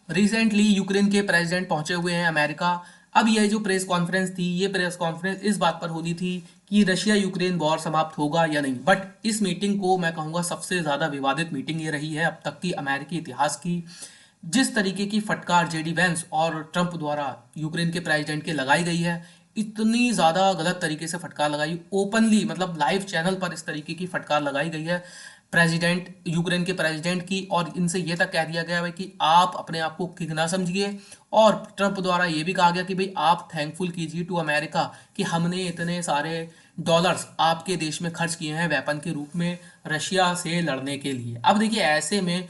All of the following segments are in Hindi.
रिसेंटली यूक्रेन के प्रेसिडेंट पहुंचे हुए हैं अमेरिका। अब यह जो प्रेस कॉन्फ्रेंस थी, ये प्रेस कॉन्फ्रेंस इस बात पर होनी थी कि रशिया यूक्रेन वॉर समाप्त होगा या नहीं। बट इस मीटिंग को मैं कहूंगा सबसे ज्यादा विवादित मीटिंग ये रही है अब तक की अमेरिकी इतिहास की। जिस तरीके की फटकार जेडी वेंस और ट्रंप द्वारा यूक्रेन के प्रेसिडेंट के लगाई गई है, इतनी ज्यादा गलत तरीके से फटकार लगाई, ओपनली मतलब लाइव चैनल पर इस तरीके की फटकार लगाई गई है प्रेसिडेंट यूक्रेन के प्रेसिडेंट की। और इनसे यह तक कह दिया गया है कि आप अपने आप को किंग ना समझिए। और ट्रंप द्वारा यह भी कहा गया कि भाई आप थैंकफुल कीजिए टू अमेरिका कि हमने इतने सारे डॉलर्स आपके देश में खर्च किए हैं वेपन के रूप में रशिया से लड़ने के लिए। अब देखिए ऐसे में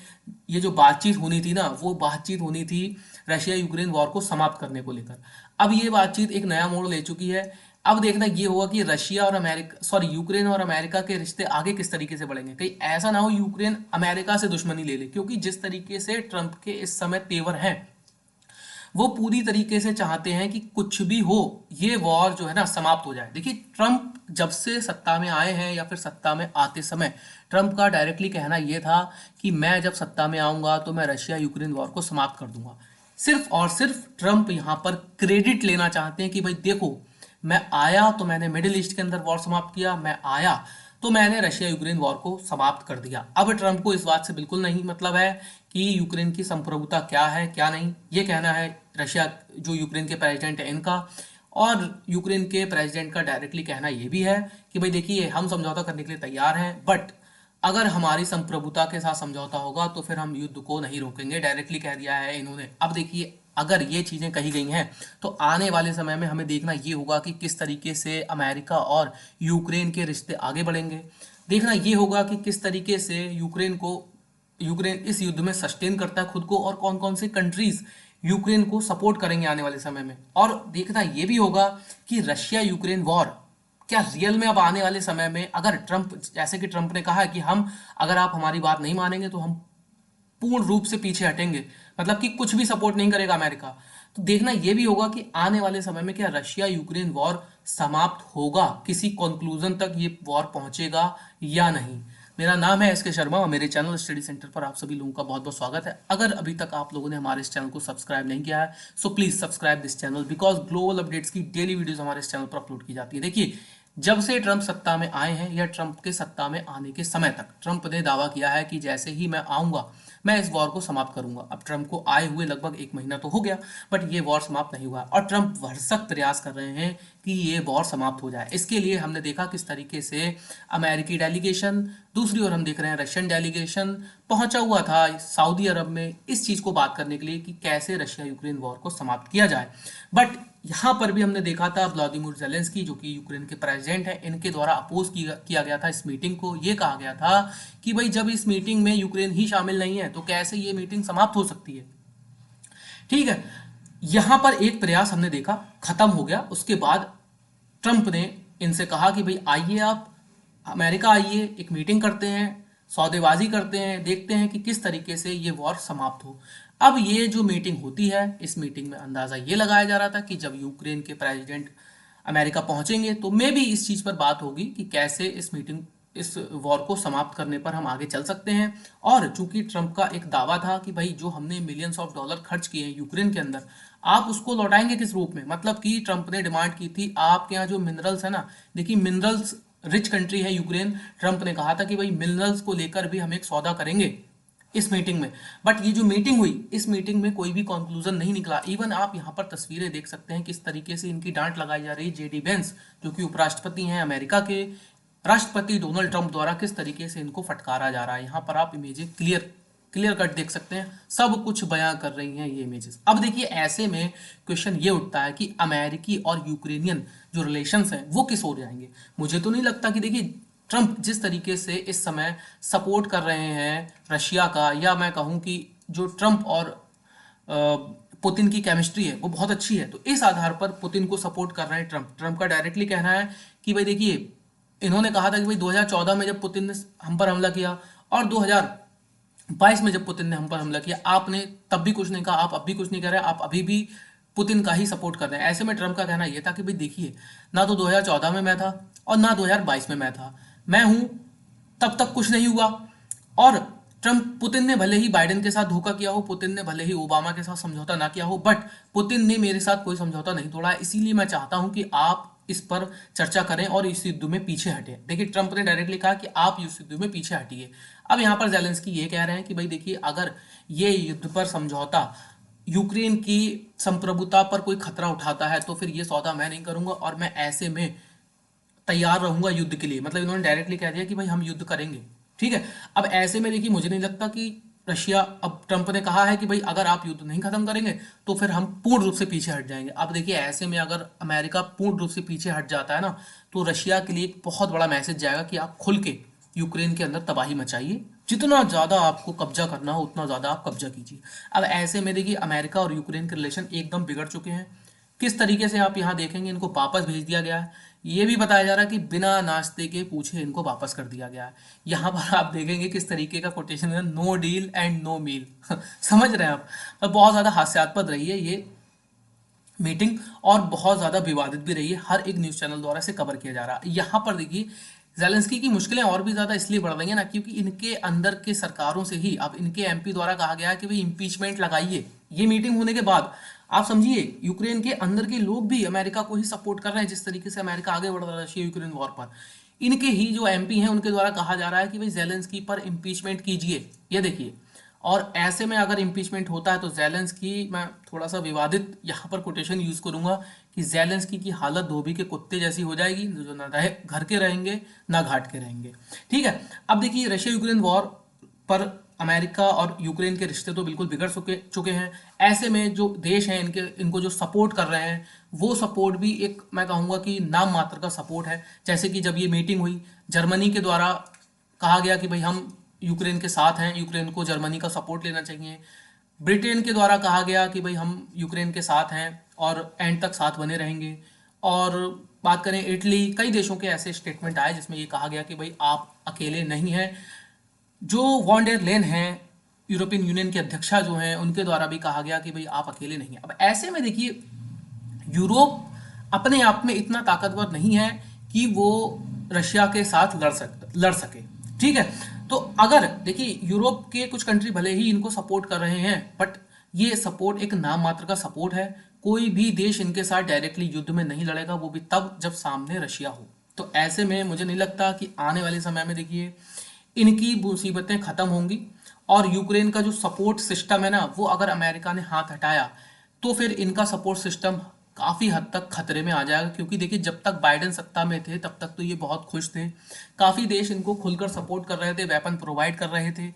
ये जो बातचीत होनी थी ना, वो बातचीत होनी थी रशिया यूक्रेन वॉर को समाप्त करने को लेकर। अब ये बातचीत एक नया मोड़ ले चुकी है। अब देखना ये होगा कि रशिया और अमेरिका, सॉरी, यूक्रेन और अमेरिका के रिश्ते आगे किस तरीके से बढ़ेंगे। कहीं ऐसा ना हो यूक्रेन अमेरिका से दुश्मनी ले ले, क्योंकि जिस तरीके से ट्रंप के इस समय तेवर हैं, वो पूरी तरीके से चाहते हैं कि कुछ भी हो ये वॉर जो है ना समाप्त हो जाए। देखिए ट्रंप जब से सत्ता में आए हैं या फिर सत्ता में आते समय ट्रंप का डायरेक्टली कहना यह था कि मैं जब सत्ता में आऊंगा तो मैं रशिया यूक्रेन वॉर को समाप्त कर दूंगा। सिर्फ और सिर्फ ट्रंप यहां पर क्रेडिट लेना चाहते हैं कि भाई देखो, मैं आया तो मैंने मिडिल ईस्ट के अंदर वॉर समाप्त किया, मैं आया तो मैंने रशिया यूक्रेन वॉर को समाप्त कर दिया। अब ट्रंप को इस बात से बिल्कुल नहीं मतलब है कि यूक्रेन की संप्रभुता क्या है क्या नहीं, ये कहना है रशिया जो यूक्रेन के प्रेसिडेंट है इनका। और यूक्रेन के प्रेसिडेंट का डायरेक्टली कहना यह भी है कि भाई देखिए हम समझौता करने के लिए तैयार हैं, बट अगर हमारी संप्रभुता के साथ समझौता होगा तो फिर हम युद्ध को नहीं रोकेंगे, डायरेक्टली कह दिया है इन्होंने। अब देखिए अगर ये चीजें कही गई हैं तो आने वाले समय में हमें देखना ये होगा कि किस तरीके से अमेरिका और यूक्रेन के रिश्ते आगे बढ़ेंगे। देखना ये होगा कि किस तरीके से यूक्रेन इस युद्ध में सस्टेन करता है खुद को, और कौन कौन से कंट्रीज यूक्रेन को सपोर्ट करेंगे आने वाले समय में। और देखना ये भी होगा कि रशिया यूक्रेन वॉर क्या रियल में अब आने वाले समय में, अगर ट्रंप, जैसे कि ट्रंप ने कहा है कि हम, अगर आप हमारी बात नहीं मानेंगे तो हम पूर्ण रूप से पीछे हटेंगे, मतलब कि कुछ भी सपोर्ट नहीं करेगा अमेरिका। तो देखना यह भी होगा कि आने वाले समय में क्या रशिया यूक्रेन वॉर समाप्त होगा, किसी कंक्लूजन तक ये वॉर पहुंचेगा या नहीं। मेरा नाम है एस के शर्मा और मेरे चैनल स्टडी सेंटर पर आप सभी लोगों का बहुत बहुत स्वागत है। अगर अभी तक आप लोगों ने हमारे इस चैनल को सब्सक्राइब नहीं किया है so please subscribe this channel, because global updates की डेली वीडियोस हमारे इस चैनल पर अपलोड की जाती है। देखिए जब से ट्रंप सत्ता में आए हैं या ट्रंप के सत्ता में आने के समय तक ट्रंप ने दावा किया है कि जैसे ही मैं आऊंगा मैं इस वॉर को समाप्त करूंगा। अब ट्रंप को आए हुए लगभग एक महीना तो हो गया, बट ये वॉर समाप्त नहीं हुआ और ट्रंप भरसक प्रयास कर रहे हैं कि ये वॉर समाप्त हो जाए। इसके लिए हमने देखा किस तरीके से अमेरिकी डेलीगेशन, दूसरी ओर हम देख रहे हैं रशियन डेलीगेशन पहुंचा हुआ था सऊदी अरब में इस चीज को बात करने के लिए कि कैसे रशिया यूक्रेन वॉर को समाप्त किया जाए। बट यहां पर भी हमने देखा था व्लादिमीर जेलेंस्की जो कि यूक्रेन के प्रेसिडेंट हैं, इनके द्वारा अपोज किया गया था इस मीटिंग को। ये कहा गया था कि भाई जब इस मीटिंग में यूक्रेन ही शामिल नहीं है तो कैसे ये मीटिंग समाप्त हो सकती है। ठीक है, यहां पर एक प्रयास हमने देखा खत्म हो गया। उसके बाद ट्रंप ने इनसे कहा कि भाई आइए आप अमेरिका आइए, एक मीटिंग करते हैं, सौदेबाजी करते हैं, देखते हैं कि किस तरीके से ये वॉर समाप्त हो। अब ये जो मीटिंग होती है, इस मीटिंग में अंदाजा ये लगाया जा रहा था कि जब यूक्रेन के प्रेसिडेंट अमेरिका पहुंचेंगे तो मे भी इस चीज पर बात होगी कि कैसे इस वॉर को समाप्त करने पर हम आगे चल सकते हैं। और चूंकि ट्रंप का एक दावा था कि भाई जो हमने मिलियंस ऑफ डॉलर खर्च किए हैं यूक्रेन के अंदर, आप उसको लौटाएंगे किस रूप में। मतलब कि ट्रंप ने डिमांड की थी आपके यहाँ जो मिनरल्स है ना, देखिए मिनरल्स रिच कंट्री है यूक्रेन, ट्रंप ने कहा था कि भाई मिनरल्स को लेकर भी हम एक सौदा करेंगे इस मीटिंग में। बट ये जो मीटिंग हुई, इस मीटिंग में कोई भी कंक्लूजन नहीं निकला। इवन आप यहाँ पर तस्वीरें देख सकते हैं किस तरीके से इनकी डांट लगाई जा रही है। जेडी वेंस जो कि उपराष्ट्रपति हैं अमेरिका के, राष्ट्रपति डोनाल्ड ट्रंप द्वारा किस तरीके से इनको फटकारा जा रहा है। यहाँ पर आप इमेजेस क्लियर क्लियर कट देख सकते हैं, सब कुछ बयां कर रही हैं ये इमेजेस। अब देखिए ऐसे में क्वेश्चन ये उठता है कि अमेरिकी और यूक्रेनियन जो रिलेशंस हैं वो किस ओर जाएंगे। मुझे तो नहीं लगता कि, देखिए ट्रंप जिस तरीके से इस समय सपोर्ट कर रहे हैं रशिया का, या मैं कहूं कि जो ट्रंप और पुतिन की केमिस्ट्री है वो बहुत अच्छी है, तो इस आधार पर पुतिन को सपोर्ट कर रहे हैं ट्रंप। ट्रंप का डायरेक्टली कहना है कि भाई देखिए, इन्होंने कहा था कि भाई 2014 में जब पुतिन ने हम पर हमला किया और 2022 में जब पुतिन ने हम पर हमला किया, आपने तब भी कुछ नहीं कहा, आप अब भी कुछ नहीं कह रहे, आप अभी भी पुतिन का ही सपोर्ट कर रहे हैं। ऐसे में ट्रंप का कहना यह था कि भाई देखिए, ना तो 2014 में मैं था और ना 2022 में मैं था, मैं हूं, तब तक कुछ नहीं हुआ। और ट्रम्प पुतिन ने भले ही बाइडेन के साथ धोखा किया हो, पुतिन ने भले ही ओबामा के साथ समझौता ना किया हो, बट पुतिन ने मेरे साथ कोई समझौता नहीं तोड़ा है। इसीलिए मैं चाहता हूं कि आप इस पर चर्चा करें और इस युद्ध में पीछे हटें। देखिए, ट्रम्प ने डायरेक्टली कहा कि आप इस युद्ध में पीछे हटिए। अब यहाँ पर जेलेंस्की ये कह रहे हैं कि भाई देखिए, अगर ये युद्ध पर समझौता यूक्रेन की संप्रभुता पर कोई खतरा उठाता है तो फिर ये सौदा मैं नहीं करूंगा और मैं ऐसे में तैयार रहूंगा युद्ध के लिए। मतलब इन्होंने डायरेक्टली कह दिया कि भाई हम युद्ध करेंगे। ठीक है। अब ऐसे में देखिए, मुझे नहीं लगता कि रशिया, अब ट्रंप ने कहा है कि भाई अगर आप युद्ध नहीं खत्म करेंगे तो फिर हम पूर्ण रूप से पीछे हट जाएंगे। अब देखिए, ऐसे में अगर अमेरिका पूर्ण रूप से पीछे हट जाता है ना, तो रशिया के लिए एक बहुत बड़ा मैसेज जाएगा कि आप खुल के यूक्रेन के अंदर तबाही मचाइए, जितना ज्यादा आपको कब्जा करना हो उतना ज्यादा आप कब्जा कीजिए। अब ऐसे में देखिए, अमेरिका और यूक्रेन के रिलेशन एकदम बिगड़ चुके हैं। किस तरीके से आप यहाँ देखेंगे, इनको वापस भेज दिया गया है। ये भी बताया जा रहा है कि बिना नाश्ते के पूछे इनको वापस कर दिया गया है। यहाँ पर आप देखेंगे किस तरीके का कोटेशन है, नो डील एंड नो मील। समझ रहे हैं आप। अब बहुत ज्यादा हास्यास्पद रही है ये मीटिंग और बहुत ज्यादा विवादित भी रही है। हर एक न्यूज चैनल द्वारा इसे कवर किया जा रहा है। यहाँ पर देखिए, जेलेंस्की की मुश्किलें और भी ज्यादा इसलिए बढ़ रही है ना, क्योंकि इनके अंदर के सरकारों से ही अब इनके एमपी द्वारा कहा गया है कि भाई इम्पीचमेंट लगाइए। ये मीटिंग होने के बाद आप समझिए, यूक्रेन के अंदर के लोग भी अमेरिका को ही सपोर्ट कर रहे हैं। जिस तरीके से अमेरिका आगे बढ़ रहा है रशिया यूक्रेन वॉर पर, इनके ही जो एमपी हैं उनके द्वारा कहा जा रहा है कि भाई जेलेंस्की पर इम्पीचमेंट कीजिए। ये देखिए, और ऐसे में अगर इम्पीचमेंट होता है तो जेलेंस्की, मैं थोड़ा सा विवादित यहाँ पर कोटेशन यूज करूंगा कि जेलेंस्की की हालत धोबी के कुत्ते जैसी हो जाएगी, जो ना रहे घर के रहेंगे ना घाट के रहेंगे। ठीक है। अब देखिए, रशिया यूक्रेन वॉर पर अमेरिका और यूक्रेन के रिश्ते तो बिल्कुल बिगड़ चुके चुके हैं। ऐसे में जो देश हैं इनके, इनको जो सपोर्ट कर रहे हैं, वो सपोर्ट भी एक, मैं कहूँगा कि नाम मात्र का सपोर्ट है। जैसे कि जब ये मीटिंग हुई, जर्मनी के द्वारा कहा गया कि भाई हम यूक्रेन के साथ हैं, यूक्रेन को जर्मनी का सपोर्ट लेना चाहिए। ब्रिटेन के द्वारा कहा गया कि भाई हम यूक्रेन के साथ हैं और एंड तक साथ बने रहेंगे। और बात करें इटली, कई देशों के ऐसे स्टेटमेंट आए जिसमें ये कहा गया कि भाई आप अकेले नहीं हैं। जो वॉन डेर लेन हैं, यूरोपियन यूनियन के अध्यक्षा जो हैं, उनके द्वारा भी कहा गया कि भाई आप अकेले नहीं हैं। अब ऐसे में देखिए, यूरोप अपने आप में इतना ताकतवर नहीं है कि वो रशिया के साथ लड़ सके। ठीक है। तो अगर देखिए, यूरोप के कुछ कंट्री भले ही इनको सपोर्ट कर रहे हैं, बट ये सपोर्ट एक नाम मात्र का सपोर्ट है। कोई भी देश इनके साथ डायरेक्टली युद्ध में नहीं लड़ेगा, वो भी तब जब सामने रशिया हो। तो ऐसे में मुझे नहीं लगता कि आने वाले समय में देखिए इनकी मुसीबतें खत्म होंगी। और यूक्रेन का जो सपोर्ट सिस्टम है ना, वो अगर अमेरिका ने हाथ हटाया तो फिर इनका सपोर्ट सिस्टम काफी हद तक खतरे में आ जाएगा। क्योंकि देखिए, जब तक बाइडेन सत्ता में थे तब तक तो ये बहुत खुश थे, काफी देश इनको खुलकर सपोर्ट कर रहे थे, वेपन प्रोवाइड कर रहे थे,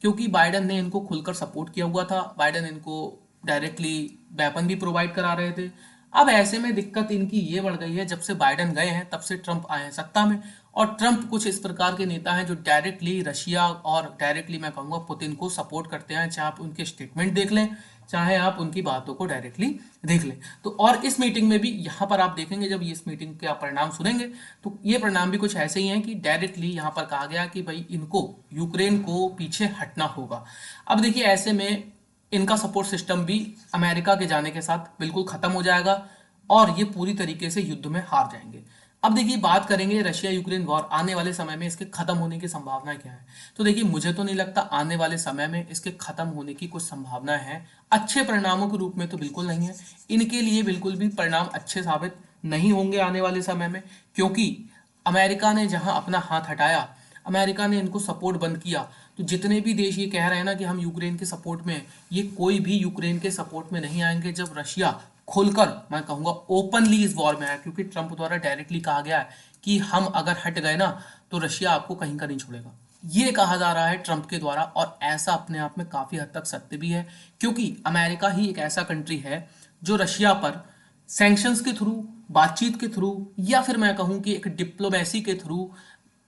क्योंकि बाइडेन ने इनको खुलकर सपोर्ट किया हुआ था। बाइडेन इनको डायरेक्टली वेपन भी प्रोवाइड करा रहे थे। अब ऐसे में दिक्कत इनकी ये बढ़ गई है, जब से बाइडेन गए हैं तब से ट्रंप आए हैं सत्ता में। और ट्रंप कुछ इस प्रकार के नेता हैं जो डायरेक्टली रशिया और डायरेक्टली मैं कहूंगा पुतिन को सपोर्ट करते हैं। चाहे आप उनके स्टेटमेंट देख लें, चाहे आप उनकी बातों को डायरेक्टली देख लें। तो और इस मीटिंग में भी यहाँ पर आप देखेंगे, जब इस मीटिंग के आप परिणाम सुनेंगे तो ये परिणाम भी कुछ ऐसे ही हैं कि डायरेक्टली यहाँ पर कहा गया कि भाई इनको, यूक्रेन को पीछे हटना होगा। अब देखिए, ऐसे में इनका सपोर्ट सिस्टम भी अमेरिका के जाने के साथ बिल्कुल खत्म हो जाएगा और ये पूरी तरीके से युद्ध में हार जाएंगे। अब देखिए, बात करेंगे रशिया यूक्रेन वॉर आने वाले समय में इसके खत्म होने की संभावनाएं क्या है। तो देखिए, मुझे तो नहीं लगता आने वाले समय में इसके खत्म होने की कुछ संभावनाएं हैं। अच्छे परिणामों के रूप में तो बिल्कुल नहीं है। इनके लिए बिल्कुल भी परिणाम अच्छे साबित नहीं होंगे आने वाले समय में, क्योंकि अमेरिका ने जहां अपना हाथ हटाया, अमेरिका ने इनको सपोर्ट बंद किया, तो जितने भी देश ये कह रहे हैं ना कि हम यूक्रेन के सपोर्ट में हैं, ये कोई भी यूक्रेन के सपोर्ट में नहीं आएंगे जब रशिया खुलकर, मैं कहूंगा ओपनली इस वॉर में है। क्योंकि ट्रंप द्वारा डायरेक्टली कहा गया है कि हम अगर हट गए ना तो रशिया आपको कहीं का नहीं छोड़ेगा। ये कहा जा रहा है ट्रंप के द्वारा, और ऐसा अपने आप में काफी हद तक सत्य भी है। क्योंकि अमेरिका ही एक ऐसा कंट्री है जो रशिया पर सैंक्शंस के थ्रू, बातचीत के थ्रू, या फिर मैं कहूं कि एक डिप्लोमेसी के थ्रू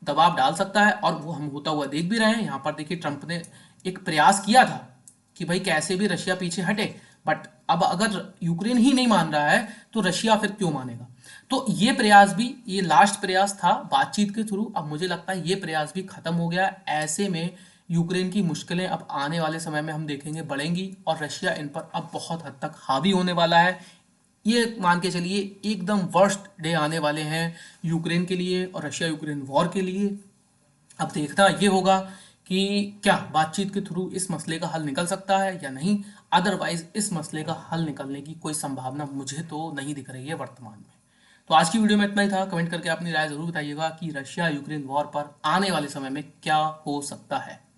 दबाव डाल सकता है। और वो हम होता हुआ देख भी रहे हैं। यहाँ पर देखिए, ट्रंप ने एक प्रयास किया था कि भाई कैसे भी रशिया पीछे हटे, बट अब अगर यूक्रेन ही नहीं मान रहा है तो रशिया फिर क्यों मानेगा। तो ये प्रयास भी, ये लास्ट प्रयास था बातचीत के थ्रू। अब मुझे लगता है ये प्रयास भी खत्म हो गया। ऐसे में यूक्रेन की मुश्किलें अब आने वाले समय में हम देखेंगे बढ़ेंगी और रशिया इन पर अब बहुत हद तक हावी होने वाला है। ये मान के चलिए एकदम वर्स्ट डे आने वाले हैं यूक्रेन के लिए और रशिया यूक्रेन वॉर के लिए। अब देखना ये होगा कि क्या बातचीत के थ्रू इस मसले का हल निकल सकता है या नहीं। अदरवाइज इस मसले का हल निकलने की कोई संभावना मुझे तो नहीं दिख रही है वर्तमान में। तो आज की वीडियो में इतना ही था। कमेंट करके अपनी राय जरूर बताइएगा कि रशिया यूक्रेन वॉर पर आने वाले समय में क्या हो सकता है।